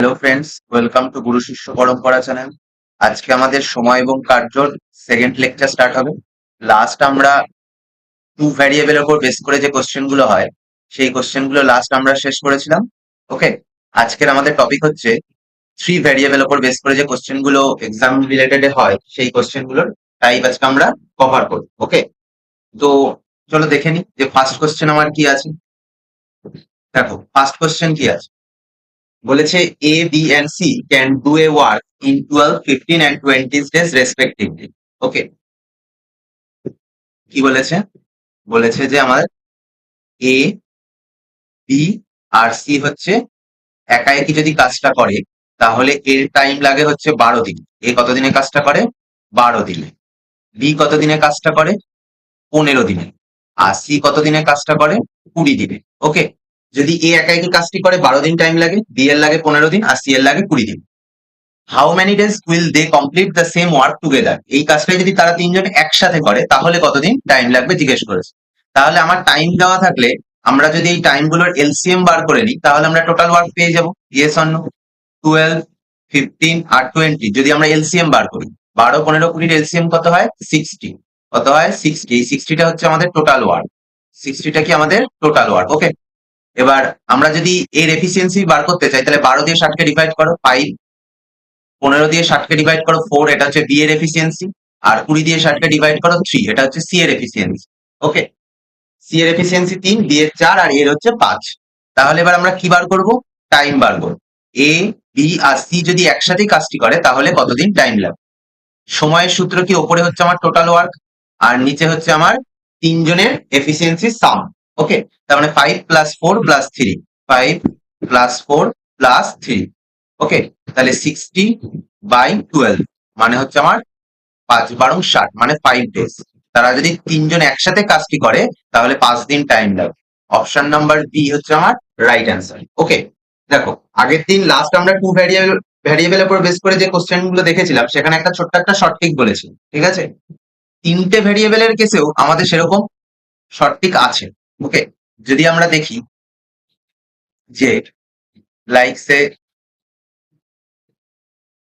Hello friends, welcome to গুরু শিষ্য পরম্পরা channel. আজকে আমাদের সময় এবং কার্যর সেকেন্ড লেকচার স্টার্ট হবে। লাস্ট আমরা টু ভ্যারিয়েবল ওপর বেস করে যে কোশ্চেন গুলো হয় সেই কোশ্চেন গুলো লাস্ট আমরা শেষ করেছিলাম। ওকে, আজকের আমাদের টপিক হচ্ছে থ্রি ভ্যারিয়েবল ওপর বেস করে যে কোশ্চেন গুলো এক্সাম রিলেটেড হয় সেই কোশ্চেন গুলোর টাইপ আজকে আমরা কভার করব। ওকে, তো চলো দেখে নি যে ফার্স্ট কোশ্চেন আমার কি আছে। দেখো ফার্স্ট কোশ্চেন কি আছে, বলেছে A B and C can do a work in 12, 15 and 20 days respectively. Okay, কি বলেছে? বলেছে যে আমার এ বি আর সি হচ্ছে একা একই যদি কাজটা করে তাহলে এর টাইম লাগে হচ্ছে 12 দিন। এ কতদিনে কাজটা করে? 12 দিনে। বি কতদিনে কাজটা করে? 15 দিনে। আর সি কতদিনে কাজটা করে? 20 দিনে। ওকে, যদি এ একা একই কাজটি করে 12 দিন টাইম লাগে, বি এর লাগে 15 দিন আর সি এর লাগে 20 দিন। How many days will they complete the same work together? এই কাজটা যদি তারা তিনজন একসাথে করে তাহলে কতদিন টাইম লাগবে জিজ্ঞেস করেছে। তাহলে আমার টাইম দেওয়া থাকলে আমরা যদি এই টাইম গুলোর এলসিএম বার করে নিই তাহলে আমরা টোটাল ওয়ার্ক পেয়ে যাবো। Yes or no? 12, 15 আর 20 যদি আমরা এলসিএম বার করি, 12, 15, 20 এলসিএম কত হয়? 60। কত হয়? 60। এই 60টা হচ্ছে আমাদের টোটাল ওয়ার্ক। 60টা কি আমাদের টোটাল ওয়ার্ক? ওকে, এবার আমরা যদি এর এফিসিয়েন্সি বার করতে চাই তাহলে 12 দিয়ে 60কে ডিভাইড করো 5, 15 দিয়ে 60কে ডিভাইড করো 4, এটা হচ্ছে বি এর এফিসিয়েন্সি, আর 20 দিয়ে 60কে ডিভাইড করো 3, এটা হচ্ছে সি এর এফিসিয়েন্সি। ওকে, সি এর এফিসিয়েন্সি 3, বি এর 4 আর এর হচ্ছে 5। তাহলে এবার আমরা কি বার করব? টাইম বার করব। এ বি আর সি যদি একসাথে কাজটি করে তাহলে কতদিন টাইম লাগবে। সময়ের সূত্র কি, ওপরে হচ্ছে আমার টোটাল ওয়ার্ক আর নিচে হচ্ছে আমার তিনজনের এফিসিয়েন্সি সাম। ওকে, তার মানে 5 প্লাস 4 প্লাস 3, 5 প্লাস 4 প্লাস 3। ওকে, তাহলে 60/12 মানে হচ্ছে আমার 5 × 12 = 60, মানে 5 ডেজ। তারা যদি তিনজন একসাথে কাজটি করে তাহলে 5 দিন টাইম লাগবে। অপশন নাম্বার বি হচ্ছে আমার রাইট অ্যান্সার। ওকে, দেখো আগের দিন লাস্ট আমরা টু ভ্যারিয়েবল উপর বেস করে যে কোশ্চেন গুলো দেখেছিলাম সেখানে একটা ছোট্ট একটা শর্ট ট্রিক বলেছি। ঠিক আছে, তিনটে ভ্যারিয়েবলের কেসেও আমাদের সেরকম শর্ট ট্রিক আছে। ওকে, যদি আমরা দেখি যে লাইক সে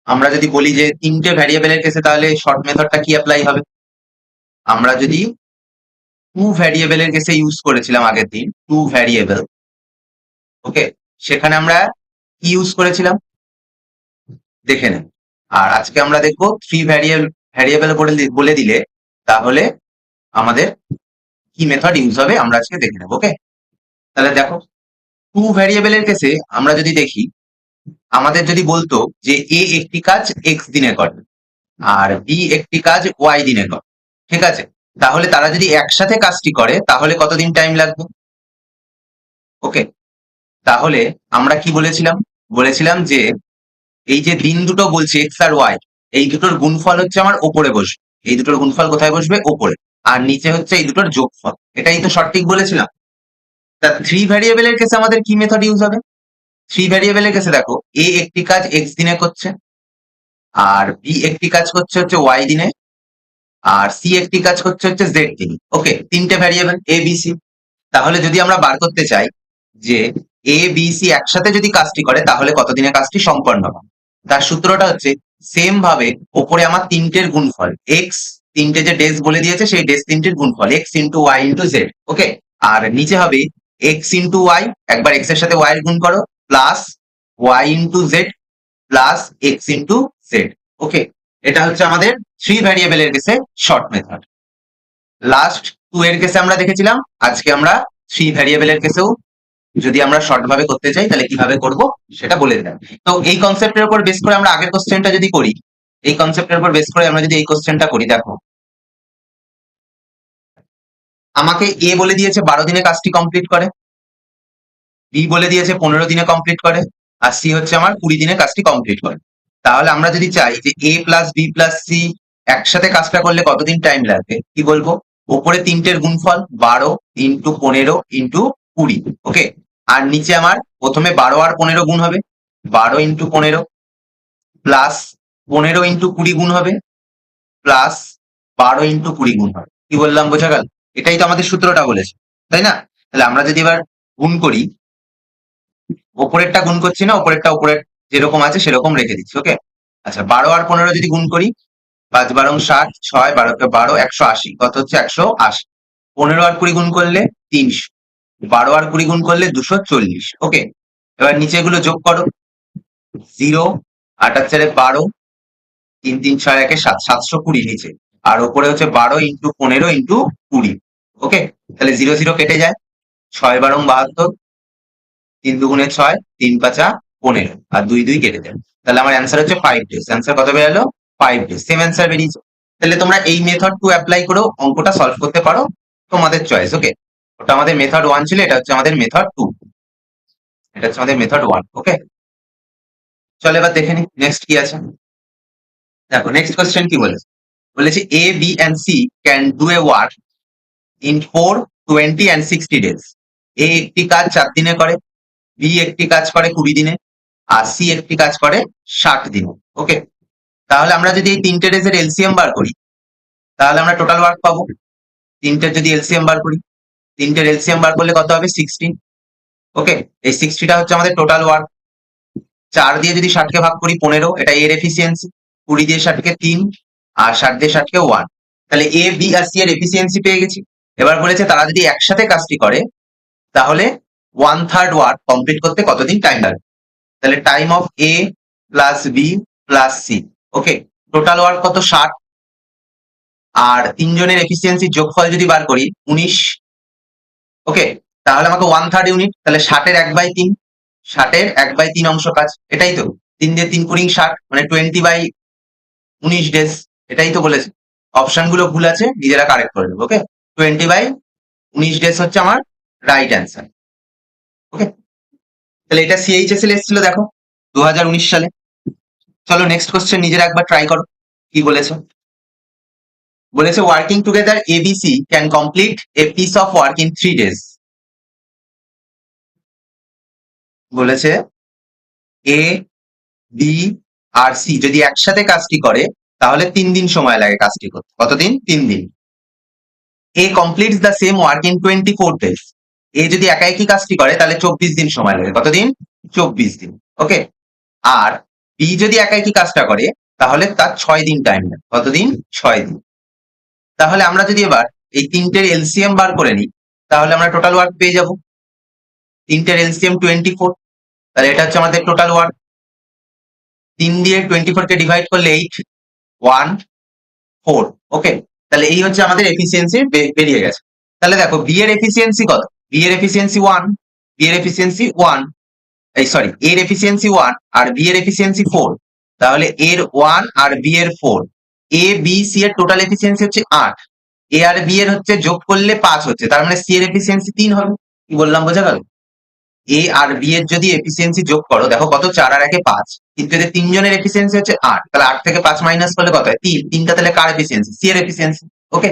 আমরা যদি বলি যে তিনটে ভ্যারিয়েবলের কেসে তাহলে শর্ট মেথডটা কি অ্যাপ্লাই হবে। আমরা যদি টু ভ্যারিয়েবলের কেসে ইউজ করেছিলাম আগের দিন, টু ভ্যারিয়েবল। ওকে, সেখানে আমরা কি ইউজ করেছিলাম দেখে নেন। আর আজকে আমরা দেখবো থ্রি ভ্যারিয়েবল বলে দিলে তাহলে আমাদের কি মেথড ইউজ হবে আমরা আজকে দেখে নেব। ওকে, তাহলে দেখো টু ভ্যারিয়েবলের কেসে আমরা যদি দেখি, আমাদের যদি বলতো যে এ একটি কাজ এক্স দিনে করে আর বি একটি কাজ ওয়াই দিনে করে, ঠিক আছে, তাহলে তারা যদি একসাথে কাজটি করে তাহলে কতদিন টাইম লাগবে। ওকে, তাহলে আমরা কি বলেছিলাম? বলেছিলাম যে এই যে দিন দুটো বলছে এক্স আর ওয়াই, এই দুটোর গুণফল হচ্ছে আমার ওপরে বসবে। এই দুটোর গুণফল কোথায় বসবে? ওপরে। আর নিচে হচ্ছে এই দুটোর যোগফল। এটাই তো সঠিক বলেছিলাম। তা থ্রি ভ্যারিয়েবলের কেসে আমাদের কি মেথড ইউজ হবে? থ্রি ভ্যারিয়েবলের কেসে দেখো এ একটি কাজ এক্স দিনে করছে, আর বি একটি কাজ করছে হচ্ছে ওয়াই দিনে, আর সি একটি কাজ করছে হচ্ছে জেড দিনে। ওকে, তিনটে ভ্যারিয়েবল এ বি সি। তাহলে যদি আমরা বার করতে চাই যে এ বি সি একসাথে যদি কাজটি করে তাহলে কতদিনে কাজটি সম্পন্ন হবে, তার সূত্রটা হচ্ছে সেম ভাবে ওপরে আমার তিনটের গুণফল এক্স, তিনটে যে ডেজ বলে দিয়েছে সেই ডেজ তিনটের গুণফল X into Y into Z. Okay, আর নিচে হবে এক্স ইন্টু ওয়াই, একবার এক্স এর সাথে ওয়াই এর গুণ করো, plus Y into Z plus X into Z. Okay, এটা হচ্ছে আমাদের থ্রি ভ্যারিয়েবলের কেসে শর্ট মেথড। লাস্ট টু এর কেসে আমরা দেখেছিলাম, আজকে আমরা থ্রি ভ্যারিয়েবলের কেসেও যদি আমরা শর্ট ভাবে করতে চাই তাহলে কিভাবে করব সেটা বলে দিলাম। তো এই কনসেপ্টের উপর বেস করে আমরা আগের কোশ্চেনটা যদি করি, এই কনসেপ্টের উপর বেস করে আমরা যদি এই কোশ্চেনটা করি, দেখো আমাকে এ বলে দিয়েছে 12 দিনে কাজটি কমপ্লিট করে, বি বলে দিয়েছে 15 দিনে কমপ্লিট করে, আর সি হচ্ছে আমার 20 দিনে কাজটি কমপ্লিট করে। তাহলে আমরা যদি চাই যে এ প্লাস বি প্লাস সি একসাথে কাজটা করলে কতদিন টাইম লাগবে, কি বলবো? উপরে তিনটের গুণফল 12 ইন্টু 15 ইন্টু 20। ওকে, আর নিচে আমার প্রথমে 12 আর 15 গুণ হবে, 12 ইন্টু 15 প্লাস 15 ইন্টু 20 গুণ হবে, প্লাস 12 ইন্টু 20 গুণ হবে। কি বললাম, বোঝা গেল? এটাই তো আমাদের সূত্রটা বলেছে, তাই না? তাহলে আমরা যদি এবার গুণ করি, ওপরেরটা গুণ করছি না, ওপরেরটা উপরের যেরকম আছে সেরকম রেখে দিচ্ছি। ওকে, আচ্ছা 12 আর 15 যদি গুণ করি, 5 12 60, 6 12 কে 12 180, কত হচ্ছে 180। 15 আর 20 গুণ করলে 300, 12 আর 20 গুণ করলে 240। ওকে, এবার নিচে এগুলো যোগ করো। 0 8 আর 4 12, 3 3 6 1 7, 720 নিচে, আর উপরে হচ্ছে 12 ইন্টু 15 ইন্টু 20। ওকে, তাহলে 0 0 কেটে যায়, 6 12 72, 3 দুগুণে 6, 3 5 15, আর 2 2 কেটে যায়। তাহলে আমার অ্যান্সার হচ্ছে 5 ডেজ। অ্যান্সার কত বেরোলো? 5 ডেজ। সেম অ্যান্সার বেরিয়েছে। তাহলে তোমরা এই মেথড 2 অ্যাপ্লাই করেও অঙ্কটা সলভ করতে পারো, তোমাদের চয়েস। ওকে, ওটা আমাদের মেথড 1 ছিল, এটা হচ্ছে আমাদের মেথড 2। এটা হচ্ছে আমাদের মেথড 1। ওকে, চলো এবার দেখে নি নেক্সট কি আছে। দেখো নেক্সট কোয়েশ্চেন কি বলেছে, বলেছে A B and C can do a work in 4 20 and 60 days। A একটি কাজ 4 দিনে করে, বি একটি কাজ করে 20 দিনে, আর সি একটি কাজ করে 60 দিনে। ওকে, তাহলে আমরা যদি এই তিনটে ডেজের এলসিএম বার করি, তাহলে আমরা টোটাল ওয়ার্ক পাবো। তিনটের যদি এলসিএম বার করি, তিনটের এলসিএম বার করলে কত হবে? 60। ওকে, এই 60টা হচ্ছে আমাদের টোটাল ওয়ার্ক। 4 দিয়ে যদি 60 কে ভাগ করি 15, এটা এর এফিসিয়েন্সি। 20 দিয়ে 60 কে 3, আর 60 দিয়ে 60 কে 1। তাহলে এ বি আর সি এর এফিসিয়েন্সি পেয়ে গেছি। এবার বলেছে তারা যদি একসাথে কাজটি করে, তাহলে 1/3 ওয়ার্ক কমপ্লিট করতে কতদিন টাইম লাগবে। তাহলে time of A plus B plus C. Okay, total work কত? 60, আর তিনজনের এফিসিয়েন্সি যোগফল যদি বার করি 19। ওকে, তাহলে আমাকে 1/3 ইউনিট, তাহলে 60 এর 1/3, 60 এর 1/3 অংশ কাজ, এটাই তো। 3 দিয়ে 3 কুড়ি 60, মানে 20/19 ডেজ, এটাই তো বলেছে। অপশন গুলো ভুল আছে, নিজেরা কারেক্ট করে দেবো। ওকে, 20/19 ডেজ হচ্ছে আমার রাইট অ্যান্সার। ওকে, তাহলে এটা সিএইচএসএল এসেছিল দেখো 2019 সালে। চলো নেক্সট কোশ্চেন নিজেরা একবার ট্রাই করো কি বলেছে। বলেছে working together ABC can complete a piece of work in 3 days। বলেছে এ বি আর সি যদি একসাথে কাজটি করে, তাহলে 3 দিন সময় লাগে কাজটি করতে। কতদিন? 3 দিন। A completes the same work in 24 days। A যদি একা একই কাজটি করে, তাহলে 24 দিন সময় লাগে। কতদিন? 24 দিন। ওকে, আর বি যদি একা একই কাজটা করে, তাহলে তার 6 দিন টাইম লাগে। কতদিন? 6 দিন। তাহলে আমরা যদি এবার এই তিনটের এলসিএম বার করে নিই, তাহলে আমরা টোটাল ওয়ার্ক পেয়ে যাব। তিনটের এলসিএম 24, তাহলে এটা হচ্ছে আমাদের টোটাল ওয়ার্ক। 3 দিয়ে 24 কে ডিভাইড করলে 8, 1 4। ওকে, তাহলে এই হচ্ছে আমাদের এফিসিয়েন্সি বেরিয়ে গেছে। তাহলে দেখো বি এর এফিসিয়েন্সি কত? বি এর এফিসিয়েন্সি 1, বি এর এফিসিয়েন্সি 1, এই সরি, এর এফিসিয়েন্সি 1 আর বি এর এফিসিয়েন্সি 4। তাহলে এর 1 আর বি এর 4। এ বি সি এর টোটাল এফিসিয়েন্সি হচ্ছে 8, এ আর বি এর হচ্ছে যোগ করলে 5 হচ্ছে, তার মানে সি এর এফিসিয়েন্সি 3 হবে। কি বললাম বোঝা গেল? এ আর বি এর যদি এফিসিয়েন্সি যোগ করো, দেখো কত, 4 আর 1 5, কিন্তু এদের তিনজনের এফিসিয়েন্সি হচ্ছে 8, তাহলে 8 থেকে 5 মাইনাস করলে কত হয়? 3। তিনটা তাহলে কার এফিসিয়েন্সি? সি এর এফিসিয়েন্সি। ওকে,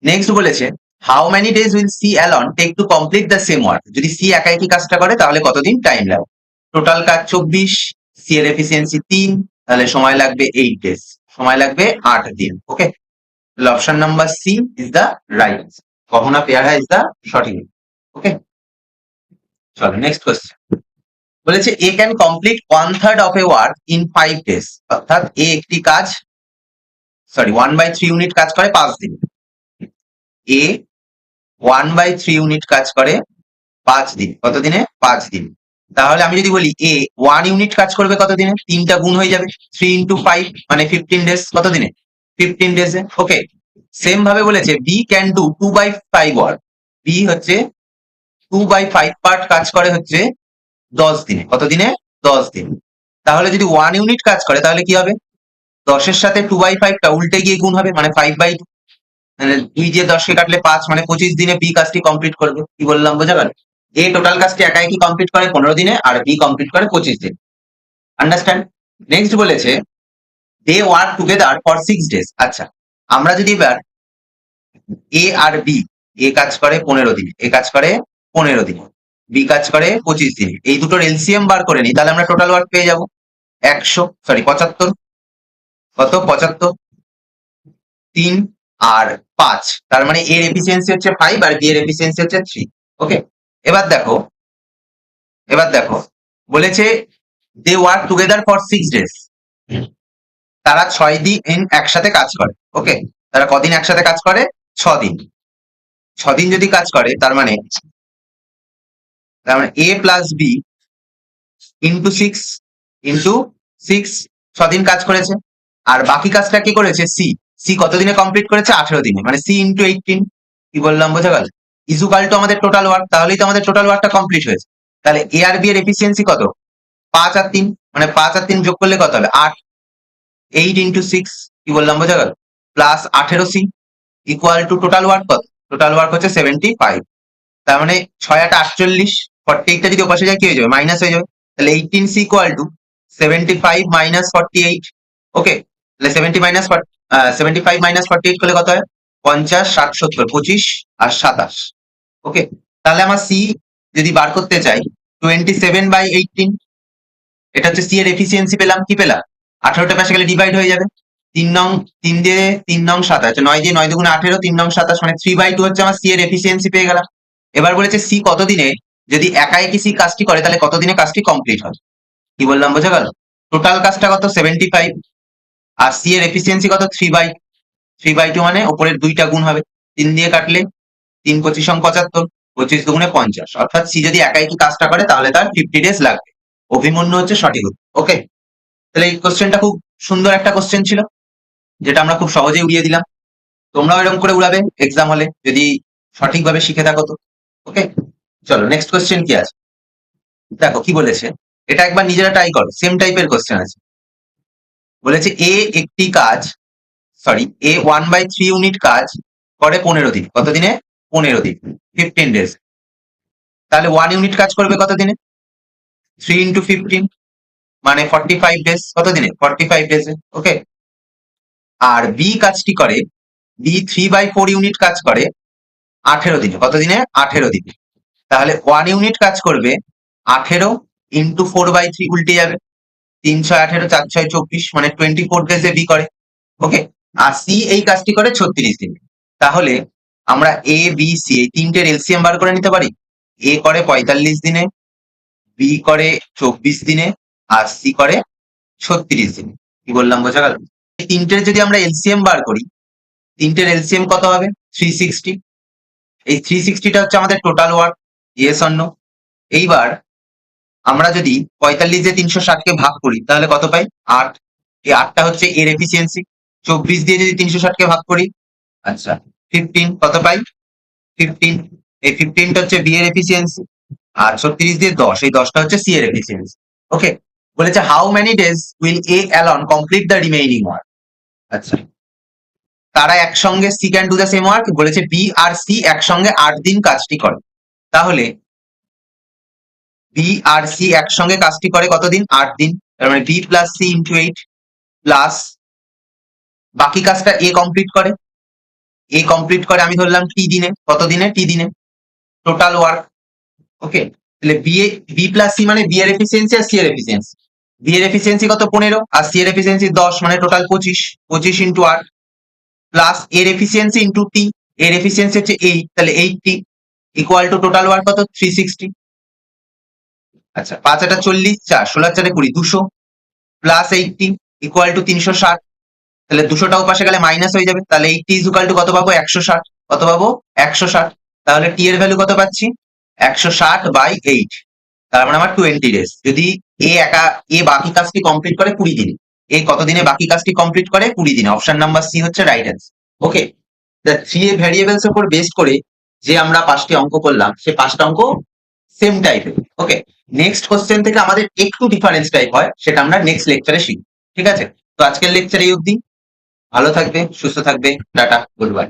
নেক্সট বলেছে how many days will C alone take to complete the same work. যদি সি একা একই কাজটা করে, তাহলে কতদিন টাইম লাগবে? টোটাল কাজ 24, সি এর এফিসিয়েন্সি 3, তাহলে সময় লাগবে 8 ডেজ, সময় লাগবে 8 দিন। ওকে, তাহলে option number C is the right. কখনা পেয়ারা ইজ দ্য সঠিক। ওকে, চলো নেক্সট কোয়েশ্চেন। বলেছে A can complete 1/3 of a work in 5 days। অর্থাৎ এ একটি কাজ, সরি 1/3 ইউনিট কাজ করে 5 দিন। এ 1/3 ইউনিট কাজ করে 5 দিন। কত দিনে? 5 দিন। তাহলে আমি যদি বলি এ 1 ইউনিট কাজ করবে কত দিনে? 3টা গুণ হয়ে যাবে, 3 ইন্টু 5 মানে 15 ডেজ। কত দিনে? 15 ডেজে। ওকে, সেম ভাবে বলেছে B can do 2/5 work. B হচ্ছে 2/5 পার্ট কাজ করে হচ্ছে 10 দিনে। কত দিনে? 10 দিন। তাহলে যদি 1 ইউনিট কাজ করে, তাহলে কি হবে? 10 এর সাথে 2/5টা উল্টে গিয়ে গুণ হবে, মানে 5/2। মানে 2 দিয়ে 10 কে কাটলে 5, মানে 25 দিনে বি কাজটি কমপ্লিট করবে। কি বললাম বোঝা গেল? এ টোটাল কাজটি একা একই কমপ্লিট করে 15 দিনে, আর বি কমপ্লিট করে 25 দিন। আন্ডারস্ট্যান্ড? নেক্সট বলেছে they work together for 6 days. আচ্ছা, আমরা যদি এবার এ আর বি, এ কাজ করে 15 দিনে, এ কাজ করে 15 দিনে, বি কাজ করে 25 দিনে, এই দুটোর এলসিএম বার করে নিই, তাহলে আমরা টোটাল ওয়ার্ক পেয়ে যাব 75। কত? 75, 3 আর 5, তার মানে এর এফিসিয়েন্সি হচ্ছে 5 আর বি এর এফিসিয়েন্সি হচ্ছে 3। ওকে, এবার দেখো, এবার দেখো বলেছে they work together for 6 days। তারা 6 দিন একসাথে কাজ করে। ওকে, তারা কদিন একসাথে কাজ করে? 6 দিন। 6 দিন যদি কাজ করে তার মানে এ প্লাস বি ইন্টু 6 6 দিন কাজ করেছে। আর বাকি কাজটা কি করেছে? সি। সি কত দিনে কমপ্লিট করেছে? 18 দিনে, মানে সি ইন্টু 18। কি বললাম বোঝা গেল? ইজুকাল টু আমাদের টোটাল ওয়ার্ক, তাহলেই তো আমাদের টোটাল ওয়ার্কটা কমপ্লিট হয়েছে। তাহলে এ আর বি এর এফিসিয়েন্সি কত? 5 আর 3, মানে 5 আর 3 যোগ করলে কত হবে? 8। 8 ইন্টু 6, কি বললাম বোঝা গেল? Plus 18C equal to total work কত? টোটাল ওয়ার্ক হচ্ছে 75। তার মানে 6 8 48, 48টা যদি ওপাশে যায় কি হয়ে যাবে? মাইনাস হয়ে যাবে। তাহলে 18C ইকুয়াল টু 75 মাইনাস 48। ওকে, তাহলে 75 মাইনাস 48 করলে কত হয়? 50 60 70 25 আর 27। ওকে, তাহলে আমার সি যদি বার করতে চাই 27/18, এটা হচ্ছে সি এর এফিসিয়েন্সি পেলাম। কি পেলাম? 18টা পাশে গেলে ডিভাইড হয়ে যাবে। 3 দিয়ে 3 9 27, 9 দিয়ে 9 দুগুণে 18, 3 9 27, মানে 3/2 হচ্ছে আমার সি এর এফিসিয়েন্সি পেয়ে গেলাম। এবার বলেছে সি কতদিনে, যদি একা একই সি কাজটি করে তাহলে কতদিনে কাজটি কমপ্লিট হবে? কি বললাম বোঝা গেল? টোটাল কাজটা কত? 75, আর সি এর এফিসিয়েন্সি কত? 3/2, মানে ওপরের 2টা গুণ হবে। 3 দিয়ে কাটলে 3 25 75, 25 দুগুণে 50, অর্থাৎ সি যদি একা একই কাজটা করে তাহলে তার 50 days লাগবে। অভিমন্যু হচ্ছে সঠিক উত্তর। ওকে, তাহলে এই কোশ্চেনটা খুব সুন্দর একটা কোশ্চেন ছিল, যেটা আমরা খুব সহজেই উড়িয়ে দিলাম। তোমরাও এরকম করে উড়াবে এক্সাম হলে, যদি সঠিকভাবে শিখে থাকো তো। ওকে, চলো নেক্সট কোশ্চেন কি আছে দেখো। কি বলেছে এটা একবার নিজেরা ট্রাই করো, সেম টাইপের কোশ্চেন আছে। বলেছে এ একটি কাজ, সরি, এ 1/3 ইউনিট কাজ করে 15 দিন। কত দিনে? 15 দিন, 15 days। তাহলে 1 ইউনিট কাজ করবে কত দিনে? 3 ইন্টু 15, মানে 45 days। কত দিনে? 45 days। ওকে, আর বি কাজটি করে, বি 3/4 ইউনিট কাজ করে 18 দিনে। কত দিনে? 18 দিনে। তাহলে 1 ইউনিট কাজ করবে 18 ইন্টু 4/3, উল্টে যাবে। 3 6 18, 4 6 24, মানে 24 ডেজে বি করে। ওকে, আর সি এই কাজটি করে 36 দিনে। তাহলে আমরা এ বি সি এই তিনটের এলসিএম বার করে নিতে পারি। এ করে 45 দিনে, বি করে 24 দিনে, আর সি করে 36 দিনে। কি বললাম বোঝা গেল? এই তিনটের যদি আমরা এলসিএম বার করি, তিনটের এলসিএম কত হবে? 360। এই 360টা হচ্ছে আমাদের total work. Yes or no? এইবার আমরা যদি 45 দিয়ে 360কে ভাগ করি তাহলে কত পাই? 8। এই 8টা হচ্ছে এর এফিসিয়েন্সি। 24 দিয়ে যদি 360কে ভাগ করি, আচ্ছা 15, কত পাই? 15। এই 15টা হচ্ছে বি এর এফিসিয়েন্সি। আর 36 দিয়ে 10, এই 10টা হচ্ছে সি এর এফিসিয়েন্সি। ওকে, বলেছে how many days will A alone complete the remaining work. আচ্ছা, তারা একসঙ্গে C can do the same work. বলেছে বি আর সি একসঙ্গে 8 দিন কাজটি করে। তাহলে বি আর সি একসঙ্গে কাজটি করে কতদিন? 8 দিন। তার মানে B plus C into 8, plus বাকি কাজটা এ কমপ্লিট করে। এ কমপ্লিট করে আমি ধরলাম টি দিনে। কত দিনে? টি দিনে। Total work. ওকে, তাহলে বি প্লাস সি মানে বি এর এফিসিয়েন্সি আর সি এর এফিসিয়েন্সি। বি এর এফিসিয়েন্সি কত? 15, আর সি এর এফিসিয়েন্সি 10, মানে টোটাল 25। 25 ইন্টু 8, প্লাস এর এফিসিয়েন্সি ইন্টু টি। এর এফিসিয়েন্সি হচ্ছে 8, তাহলে 8T equal to total work কত? 360। আচ্ছা, 5 8 40, 4 16 4 20, 200, প্লাস 80 ইকুয়াল টু 360। তাহলে 200টা ওপাশে গেলে মাইনাস হয়ে যাবে। তাহলে 80 ইজ ইকুয়াল টু কত পাবো? 160। কত পাবো? 160। তাহলে টি এর ভ্যালু কত পাচ্ছি? 160/8। তার মানে আমার 20 ডেজ। যদি এ বাকি কাজটি কমপ্লিট করে 20 দিনে। এ কত দিনে বাকি কাজটি কমপ্লিট করে? 20 দিনে। অপশন নাম্বার সি হচ্ছে right answer. Okay, the 3 variables উপর বেস করে যে আমরা 5টি অঙ্ক করলাম, সে 5টা অঙ্ক সেম টাইপের। ওকে, নেক্সট কোশ্চেন থেকে আমাদের একটু ডিফারেন্স টাইপ হয়, সেটা আমরা নেক্সট লেকচারে শিখব। ঠিক আছে, তো আজকের লেকচার এই অবধি। ভালো থাকবে, সুস্থ থাকবে, টাটা, গুড বাই।